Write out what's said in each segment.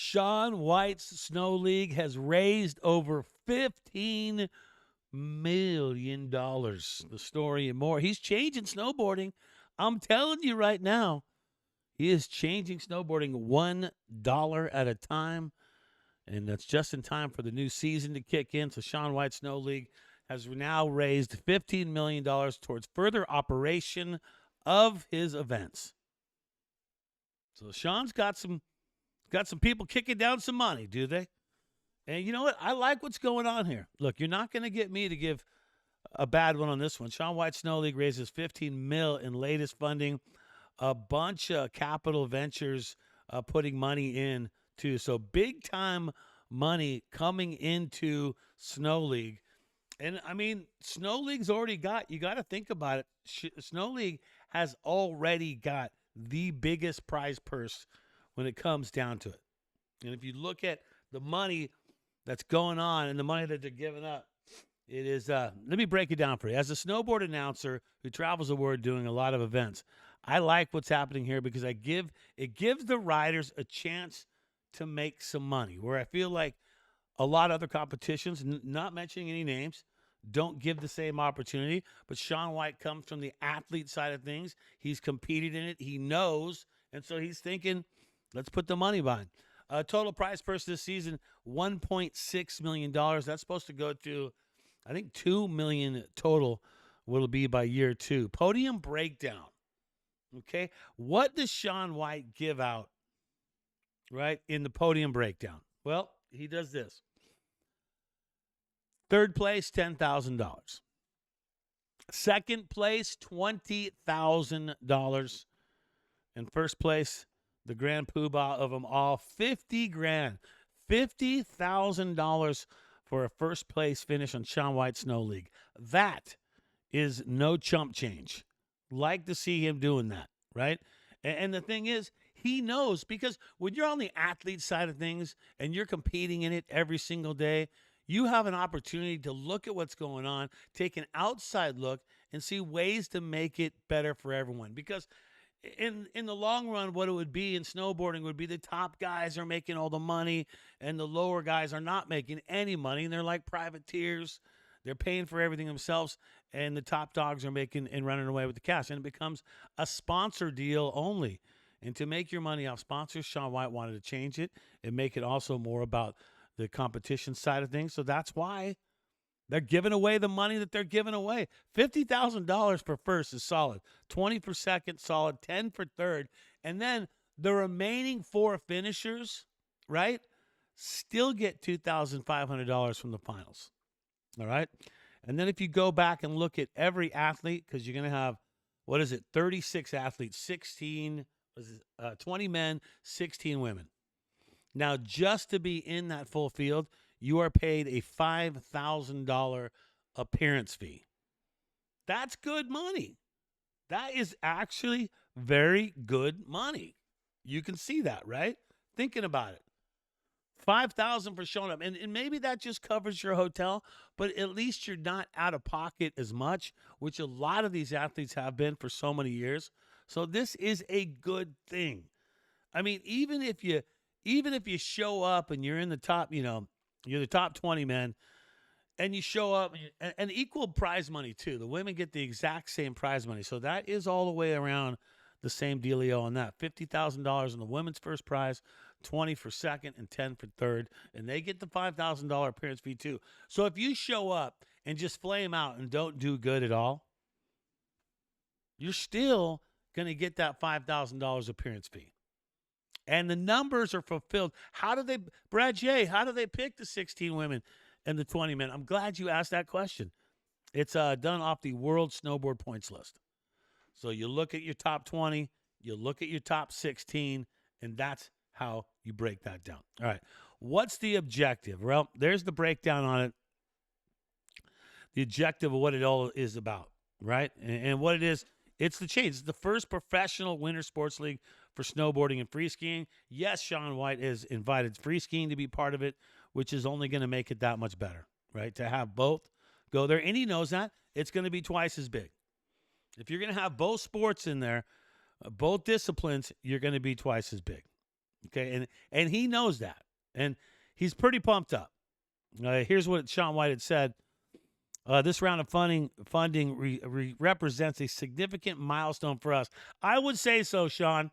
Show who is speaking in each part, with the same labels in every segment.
Speaker 1: Shaun White Snow League has raised over $15 million. The story and more. He's changing snowboarding. I'm telling you right now, he is changing snowboarding $1 at a time. And that's just in time for the new season to kick in. So Shaun White Snow League has now raised $15 million towards further operation of his events. So Shaun's got some people kicking down some money, do they? And you know what? I like what's going on here. Look, you're not going to get me to give a bad one on this one. Shaun White Snow League raises $15 million in latest funding. A bunch of capital ventures putting money in too. So big time money coming into Snow League. And I mean, Snow League's already got, you got to think about it. Snow League has already got the biggest prize purse when it comes down to it. And if you look at the money that's going on and the money that they're giving up, it is, let me break it down for you. As a snowboard announcer who travels the world doing a lot of events, I like what's happening here because it gives the riders a chance to make some money, where I feel like a lot of other competitions, not mentioning any names, don't give the same opportunity. But Shaun White comes from the athlete side of things. He's competed in it. He knows. And so he's thinking, let's put the money behind. Total prize purse this season, $1.6 million. That's supposed to go to, I think, $2 million total will be by year 2. Podium breakdown. Okay. What does Shaun White give out, right, in the podium breakdown? Well, he does this. Third place, $10,000. Second place, $20,000. And first place, the grand poobah of them all, $50,000. $50,000 for a first place finish on Shaun White Snow League. That is no chump change. Like to see him doing that, right? And the thing is, he knows, because when you're on the athlete side of things and you're competing in it every single day, you have an opportunity to look at what's going on, take an outside look, and see ways to make it better for everyone. Because in the long run, what it would be in snowboarding would be the top guys are making all the money and the lower guys are not making any money, and they're like privateers. They're paying for everything themselves, and the top dogs are making and running away with the cash. And it becomes a sponsor deal only. And to make your money off sponsors, Shaun White wanted to change it and make it also more about the competition side of things. So that's why they're giving away the money that they're giving away. $50,000 for first is solid. 20 for second, solid. 10 for third. And then the remaining 4 finishers, right, still get $2,500 from the finals. All right. And then if you go back and look at every athlete, because you're going to have, 36 athletes, 20 men, 16 women. Now, just to be in that full field, you are paid a $5,000 appearance fee. That's good money. That is actually very good money. You can see that, right? Thinking about it. $5,000 for showing up. And maybe that just covers your hotel, but at least you're not out of pocket as much, which a lot of these athletes have been for so many years. So this is a good thing. I mean, even if you show up and you're in the top, you're the top 20 men, and you show up and equal prize money too. The women get the exact same prize money. So that is all the way around the same dealio on that. $50,000 in the women's first prize, 20 for second, and 10 for third. And they get the $5,000 appearance fee too. So if you show up and just flame out and don't do good at all, you're still going to get that $5,000 appearance fee. And the numbers are fulfilled. Brad J., how do they pick the 16 women and the 20 men? I'm glad you asked that question. It's done off the World Snowboard Points list. So you look at your top 20, you look at your top 16, and that's how you break that down. All right. What's the objective? Well, there's the breakdown on it. The objective of what it all is about, right? And what it is, it's the change. It's the first professional winter sports league for snowboarding and freeskiing. Yes, Shaun White has invited freeskiing to be part of it, which is only going to make it that much better, right? To have both go there. And he knows that. It's going to be twice as big. If you're going to have both sports in there, both disciplines, you're going to be twice as big. Okay, and he knows that, and he's pretty pumped up. Here's what Shaun White had said. This round of funding represents a significant milestone for us. I would say so, Shaun,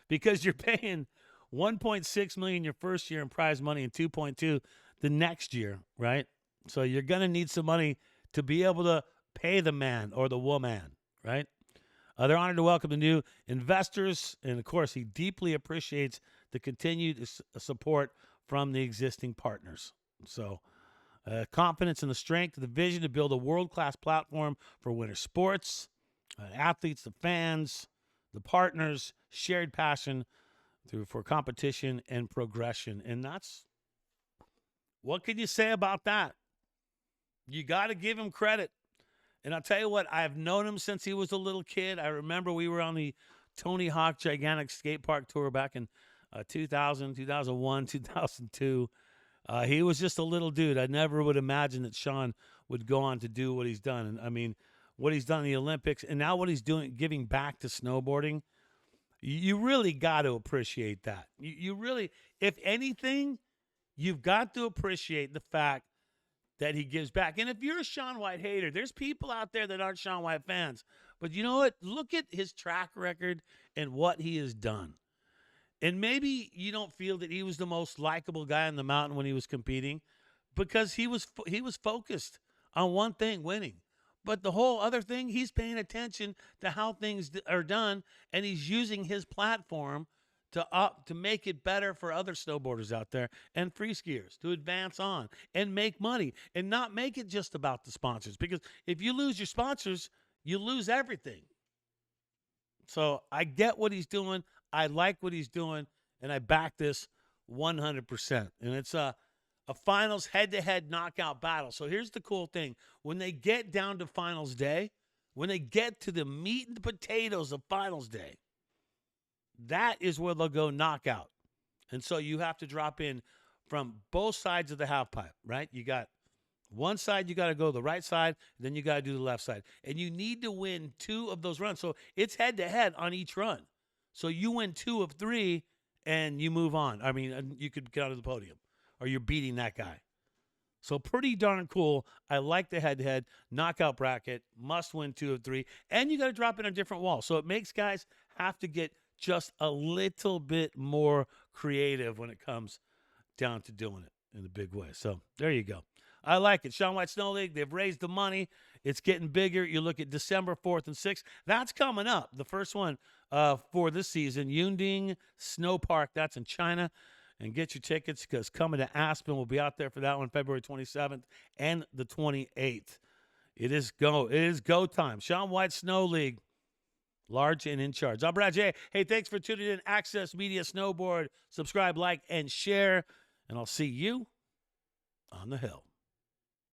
Speaker 1: because you're paying $1.6 million your first year in prize money and $2.2 the next year, right? So you're gonna need some money to be able to pay the man or the woman, right? They're honored to welcome the new investors, and of course, he deeply appreciates the continued support from the existing partners. So, confidence in the strength of the vision to build a world-class platform for winter sports, athletes, the fans, the partners, shared passion for competition and progression. And that's, what can you say about that? You got to give him credit. And I'll tell you what, I've known him since he was a little kid. I remember we were on the Tony Hawk Gigantic Skate Park Tour back in 2000, 2001, 2002. He was just a little dude. I never would imagine that Shaun would go on to do what he's done. And I mean, what he's done in the Olympics and now what he's doing, giving back to snowboarding, you really got to appreciate that. You really, if anything, you've got to appreciate the fact that he gives back. And if you're a Shaun White hater, there's people out there that aren't Shaun White fans. But you know what? Look at his track record and what he has done. And maybe you don't feel that he was the most likable guy on the mountain when he was competing because he was focused on one thing, winning. But the whole other thing, he's paying attention to how things are done, and he's using his platform to make it better for other snowboarders out there and free skiers to advance on and make money and not make it just about the sponsors. Because if you lose your sponsors, you lose everything. So I get what he's doing. I like what he's doing, and I back this 100%. And it's a finals head-to-head knockout battle. So here's the cool thing. When they get down to finals day, when they get to the meat and the potatoes of finals day, that is where they'll go knockout. And so you have to drop in from both sides of the half pipe, right? You got one side, you got to go the right side, then you got to do the left side. And you need to win 2 of those runs. So it's head-to-head on each run. So you win 2 of 3, and you move on. I mean, you could get onto the podium, or you're beating that guy. So pretty darn cool. I like the head-to-head knockout bracket, must win 2 of 3, and you got to drop in a different wall. So it makes guys have to get just a little bit more creative when it comes down to doing it in a big way. So there you go. I like it. Shaun White Snow League, they've raised the money. It's getting bigger. You look at December 4th and 6th. That's coming up. The first one for this season, Yunding Snow Park. That's in China. And get your tickets because coming to Aspen, we'll be out there for that one, February 27th and the 28th. It is go time. Shaun White Snow League. Large and in charge. I'm Brad J. Hey, thanks for tuning in. Access Media Snowboard. Subscribe, like, and share. And I'll see you on the hill.